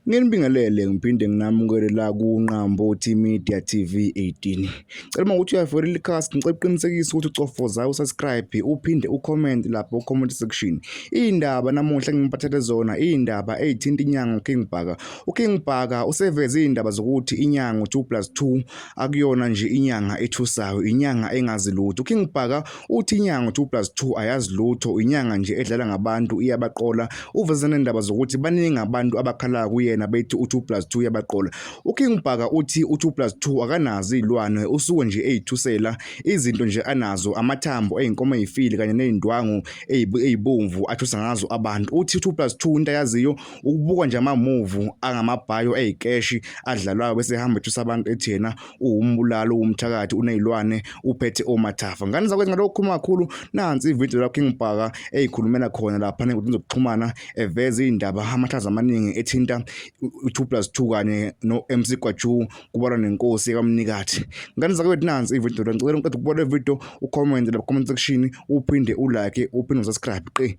Nginibingelele ngiphinde nginamukele la kuNqambo Media TV 18. Cela ukuthi uyavula ikhasi ngicela uqinisekise ukuthi ucofoza usubscribe uphinde ucomment lapho comment section. Indaba namuhla ngiphathele zona indaba ezithinta inyanga uKing Bhaka. uKing Bhaka useveze indaba zokuthi inyanga 2+2 akuyona nje inyanga ethusayo, inyanga engazi lutho. uKing Bhaka uthi inyanga 2+2 ayazi lutho, inyanga nje edlala ngabantu iyabaqola. Uveze nendaba zokuthi baningi abantu abakhala kuye bethi u2+2 yabaqola. uKing Bhaka uthi u2+2 akanazi izilwane, usuke nje ezithusela izinto nje anazo, amathambo einkomo ezifile kanye nezindwangu ezibomvu athusa ngazo abantu. Uthi u2+2 into ayaziyo ukubuka nje ama-movie angamabhayo ezikeshi adlalwayo bese ehamba ethusa abantu ethi yena uwumbulalo umthakathi unezilwane uphethe omathafa. Ngani zakwenza ngalokho khuluma kakhulu, nansi ivideo la uKing Bhaka eyikhulumela khona lapha nenkundleni zokuxhumana eveza indaba amahlazo amaningi ethinta u2+2 kanye no-MC Gwaju kubalwa nenkosi kaMnikathi. Ngani zakwethu nansi ivideo la, ngicela uqede ukubona ivideo ucomment la comment section uphinde ulike uphinde usubscribe qe.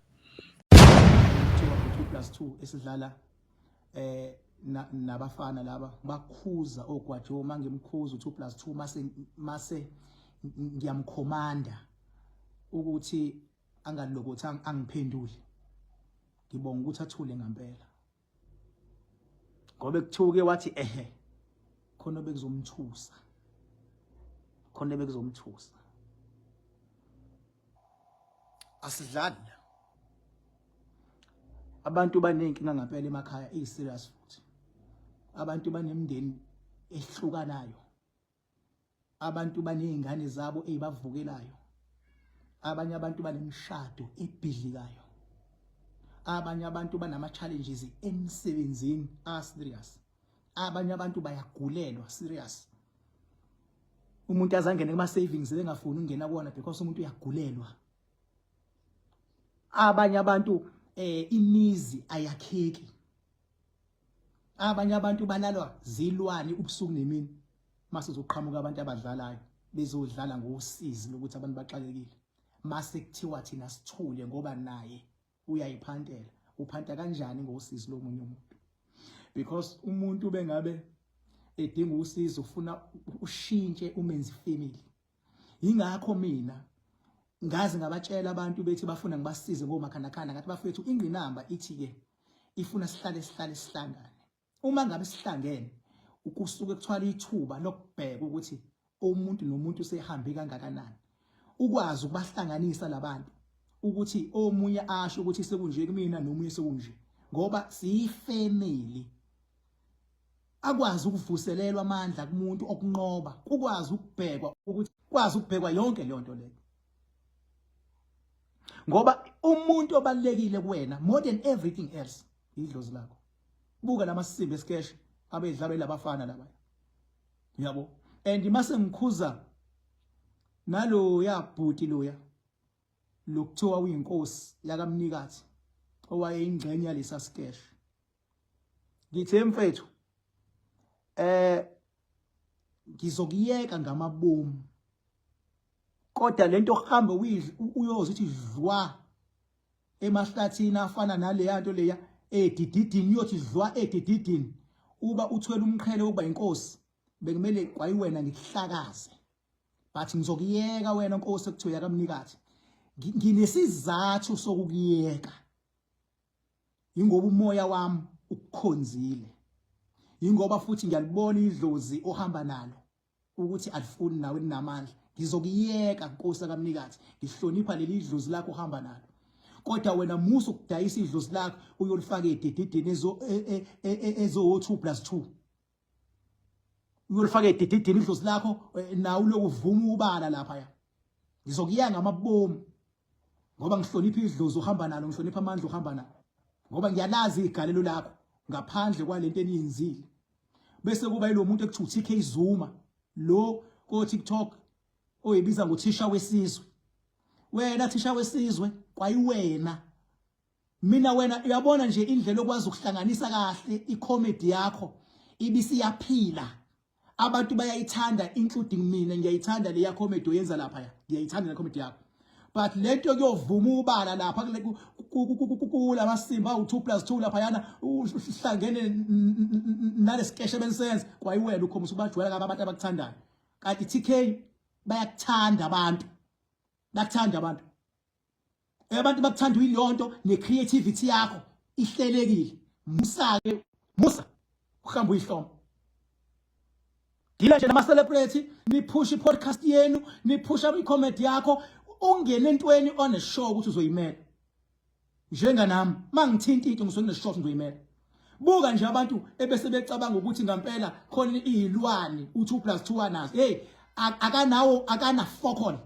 2+2 esidlala nabafana laba bakhuza oGwaju mangimkhuza u2+2 mase ngiyamkhomanda ukuthi angalokothi angiphendule. Ngibonga ukuthi athule ngempela. Ngoba ekuthuke wathi khona bekuzomthusa. Khona bekuzomthusa. Asidlali. Abantu banenkinga ngempela emakhaya serious futhi. Abantu banemndeni ehlukanayo. Abantu banezingane zabo ezibavukelayo. Abanye abantu banemishado ebhidlikayo. Abanye abantu banama challenges emsebenzini serious. Abanye abantu bayagulelwa serious. Umuntu azangene kuma savings engafuni ukungena kuona because umuntu uyagulelwa. Abanye abantu imizi ayakheki. Abanye abantu balalwa zilwane ubusuku nemini mase uzoqhamuka abantu abadlalayo bezodlala ngosizi lokuthi abantu baxakekile. Mase kuthiwa thina sithule ngoba naye uyayiphantela. Uphanta kanjani ngosizi lomunye umuntu? Because umuntu bengabe edinga usizo ufuna ushintshe umenzi family. Ingakho mina ngazi ngabatshela abantu bethi bafuna ngibasize ngomakhanakana ngathi bafethu ingqinamba ithi ke ifuna sihlale sihlangane. Uma ngabe sihlangene ukusuke kuthwala ithuba lokubheka ukuthi umuntu nomuntu sehambe kangakanani. Ukwazi ukubahlanganisa labantu ukuthi omunye asho ukuthi sekunje kumina nomunye sekunje ngoba siyifamily. Akwazi ukuvuselelwa amandla kumuntu okunqoba, ukwazi ukubhekwa ukuthi kwazi ukubhekwa yonke le nto leyo. Ngoba umuntu obalekile kuwena more than everything else idlozi lakho. Buka lamasimbi esikeshi abedlalwe labafana laba. Yabo. And mase ngikhuza nalo yabhuti loya lokuthiwa uyinkosi yakaMnikathi owayeyingxenye yalesa sikeshi. Ngithe mfethu ngizokuyeka ngamabomu. Kodwa lento hamba uyozithi dlwa emahlathini afana nale yanto leya edididini uyothi dlwa edididini uba uthwele umqhele ukuba inkosi bekumele kwayiwena ngikuhlakaze. But ngizokuyeka wena nkosi ekuthiwa yakaMnikathi. Nginesizathu sokukuyeka. Ingoba umoya wami ukukhonzile. Ingoba futhi ngiyalibona idlozi ohamba nalo ukuthi alifuni nawe linamandla. Ngizokuyeka nkosi kaMnikathi. Ngihlonipha leli idlozi lakho ohamba nalo. Kodwa wena musu ukudayisa idlozi lakho uyolifaka edididini ezo 2+2. Uyolifaka edididini idlozi lakho nawe lokuvuma ubala lapha ya. Ngizokuyanga ngamabomu. Ngoba ngihlonipha idlozi ohamba nalo, ngihlonipha amandla ohamba nalo. Ngoba ngiyalazi igalelo lakho ngaphandle kwalento eniyenzile. Bese kuba yilo muntu ekuthiwa TK Zuma lo ko TikTok oyibiza ngothisha wesizwe. Wena thisha wesizwe kwayiwena. Mina wena uyabona nje indlela okwazi ukuhlanganisa kahle icomedy yakho ibisi yaphila. Abantu bayayithanda including mina ngiyayithanda le ya comedy oyenza lapha ya. Ngiyayithanda le comedy yakho. but lento kuyovuma ubala lapha kula masimba u2+2 lapha yana uhlangene nalesikeshe bensense kwayiwena ukhombisa ubajwayela abantu abakuthandayo kanti TK bayakuthanda abantu abantu bakuthanda uyilonto necreativity yakho ihlelekile Musa uhamba uyihloma dila nje nama celebrity nipush i-podcast yenu nipush i-comedy yakho ungene entweni on a show ukuthi uzoyimela njenga nami mangithinta into ngisone show ngizoyimela buka nje abantu ebese becabanga ukuthi ngampela khona izilwane u2+2 anazo hey akana focon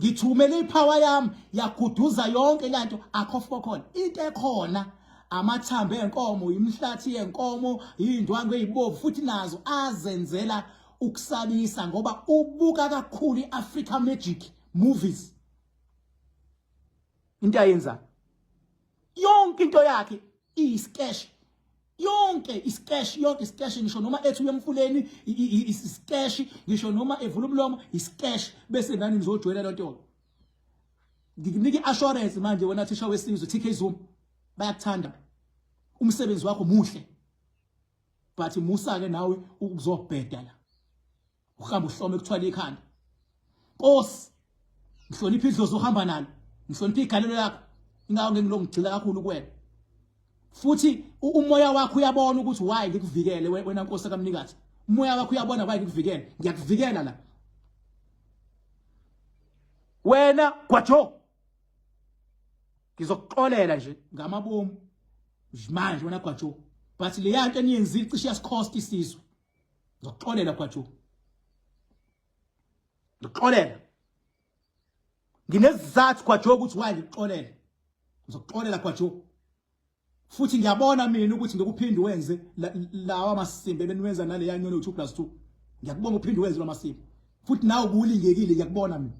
ngithumele ipower yami yaguduza yonke lanto akho focon into ekhona amathambo enkomo imhlathi yenkomo indwangu ezibovu futhi nazo azenzela ukusabisa ngoba ubuka kakhulu iAfrica Magic movies into ayenza yonke into yakhe isketch yonke isketch ngisho noma ethu yemfuleni isketch ngisho noma evula umlomo isketch bese nani nizojwayela lonto ngikunike assurance manje wena thisha wesizwe TK Zuma bayakuthanda umsebenzi wakho muhle but Musa ke nawe ukuzobheda la uhamba uhlome kuthwala ikhanda Nkosi ngihlonipha idlozi ohamba nalo ngihlonipha igalelo lakho ingawo ngilongigcila kakhulu kuwena futhi umoya wakho uyabona ukuthi why ngikuvikele wena Nkosi kaMnikazi umoya wakho uyabona why ngikuvikele ngiyakuvikela la wena Gwajo ngizokuxolela nje ngamabomu manje wena Gwajo but le yanto eniyenzile cishe yasikhost isizwe ngizokuxolela Gwajo ngixolela nginezizathu Gwajo ukuthi why ngikuxolela ngizokuxolela Gwajo futhi ngiyabona mina ukuthi ngikuphinde wenze lawa amasimbe beniwenza nale yanyono 2+2 ngiyakubona uphinde wenze lawa masimbe futhi nawe ubulingekile ngiyakubona mina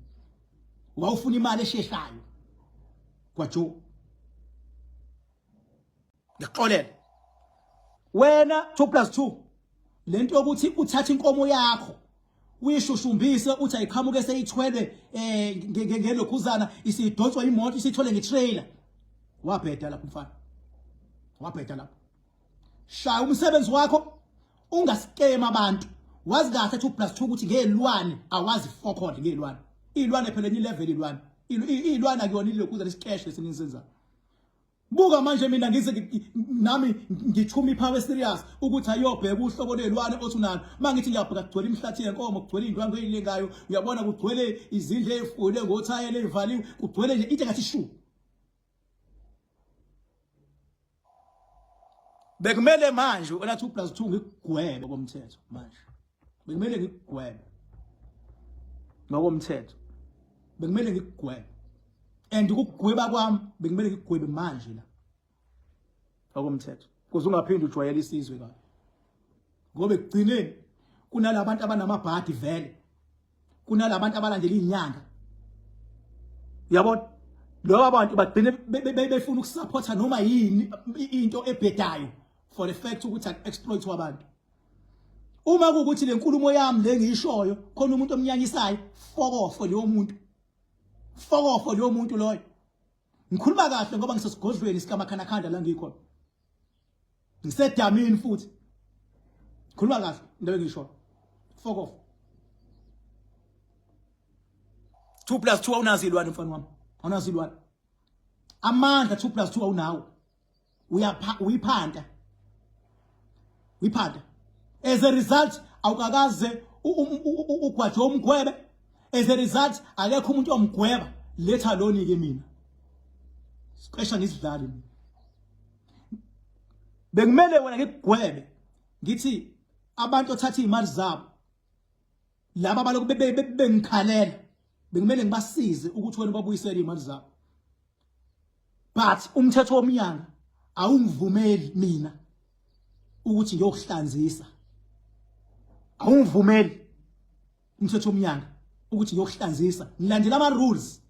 wawufuna imali esheshayo Gwajo ngixolela wena 2+2 lento yokuthi uthatha inkomo yakho uyishushumbise uthi ayiqhamuke seyithwele ngelokhuzana isidonswa imoto isithole ngetrailer wabheda lapho mfana wabheda lapho shaya umsebenzi wakho ungaskema abantu wazi kahle 2+2 ukuthi ngelwane awazi focod ngelwane ilwane phela enye level ilwane akuyona ilokhuzana isikeshe lesinisenza buka manje mina ngize nami ngithuma ipower serious ukuthi ayobheka uhlobo lelwane othunalo mangithi ngiyabheka kugcwele imhlathi yenkomo kugcwele indwangu ezilengayo uyabona kugcwele izindle ezifule ngothayela ezivaliwe kugcwele nje into ngathi shu bekumele manje wena 2+2 ngikugwebe komthetho manje bekumele ngikugwebe ngokomthetho bekumele ngikugwebe and ukugweba kwami bekumele ngikugwebe manje la ngokomthetho kuze ungaphindi ujwayele isizwe kahle ngoba ekugcineni kunalabantu abanamabhadi vele kunalabantu abalandela inyanga yabona lo abantu bagcine befuna ukusupporta noma yini into ebhedayo for the fact ukuthi exploit wabantu uma kuukuthi lenkulumo yami lengiyishoyo khona umuntu omnyanyisayo fokofo leyo muntu loyo ngikhuluma kahle ngoba ngisesigodlweni sikamakhanakhanda la ngikhona ngisedamini futhi ngikhuluma kahle into engiyishoyo fokofo 2+2 awunazi ilwane mfana wami awunazi ilwane amandla 2+2 awunawo uyiphanda as a result awukakaze uGwajo umgwebe as a result akekho umuntu omgweba letha loni ke mina siqesha ngisidlali bekumele wena ngikugwebe ngithi abantu othatha izimali zabo laba abaloku bengikhalela bekumele ngibasize ukuthi wena babuyisele izimali zabo but umthetho womnyanga awungivumeli mina ukuthi ngiyokuhlanzisa awungivumeli umthetho womnyanga ukuthi ngiyokuhlanzisa ngilandela ama rules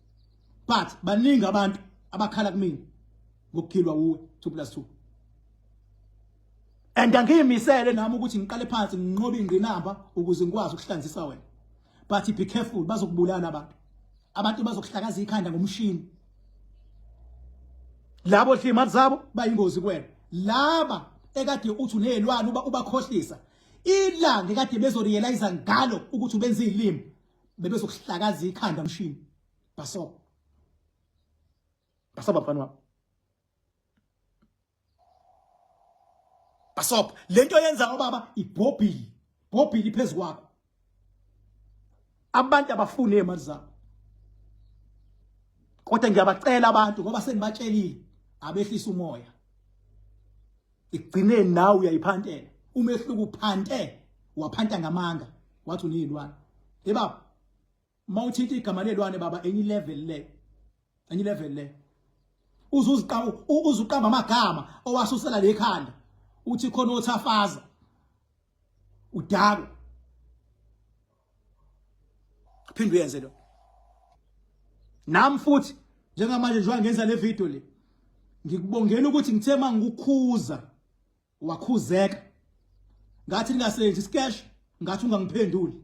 but baningi abantu abakhala kumina ngokukhilwa uwe 2+2 and angiyimisele nami ukuthi ngiqale phansi nginqobe ingqinamba ukuze ngikwazi ukuhlanzisa wena but be careful bazokubulala abantu bazokuhlakaza ikhanda ngomshini labo hlima zabo bayingozi kuwena laba ekade uthi unezilwane ubakhohlisa ilanga ekade bezorealize ngalo ukuthi ubenza izilimi bebezokuhlakaza ikhanda ngomshini baso bafana wami basop lento yenza obaba ibhobhili phezulu kwakho abantu abafune imali zabo kodwa ngiyabacela abantu ngoba sengibatshelile abehlisa umoya igcine nawe uyayiphantela umehluko uphante waphanta ngamanga wathi unizilwane baba mawuthinta igama lelwane baba enye level le uzuqamba amagama owasusela lekhanda uthi khona othafaza udako phinde uyenze lo nami futhi njengamanje njengoba ngenza le video le ngikubongela ukuthi ngithe mangikukhuza wakhuzeka ngathi ningasenzi iscash ngathi ungangiphenduli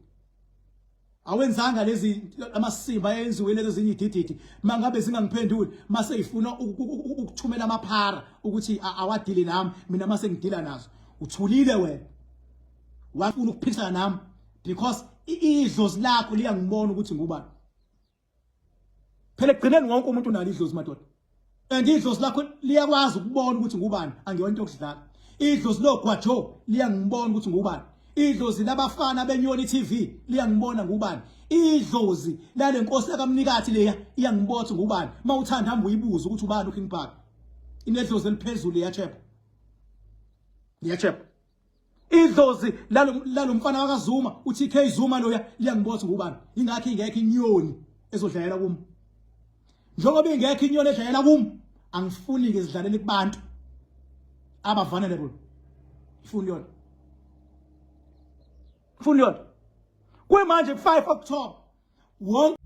awenzanga lezi amasimba ayenziwe lezo zinye idididi mangabe zingangiphenduli mase ifuna ukuthumela amaphara ukuthi awadili nami mina mase ngidila nazo uthulile wena wafuna ukuphikisana nami because idlozi lakho liyangibona ukuthi ngubani phela egcineni wonke umuntu unalo idlozi madoda and idlozi lakho liyakwazi ukubona ukuthi ngubani angiyona into yokudlala idlozi logwajo liyangibona ukuthi ngubani idlozi labafana benyoni TV liyangibona ngubani idlozi lale nkosi yakamnikathi leya iyangibona ngubani mawuthanda hamba uyibuza ukuthi ubani uKing Park inedlozi eliphezulu liyachepa idlozi lalo mfana wakaZuma uTK Zuma loya liyangibona ngubani ingakho ingekho inyoni ezodlalela kimi njengoba ingekho inyoni edlalela kimi angifuni ke sidlalele kubantu aba-vulnerable ifuni yona kuyimanje 5 October wonke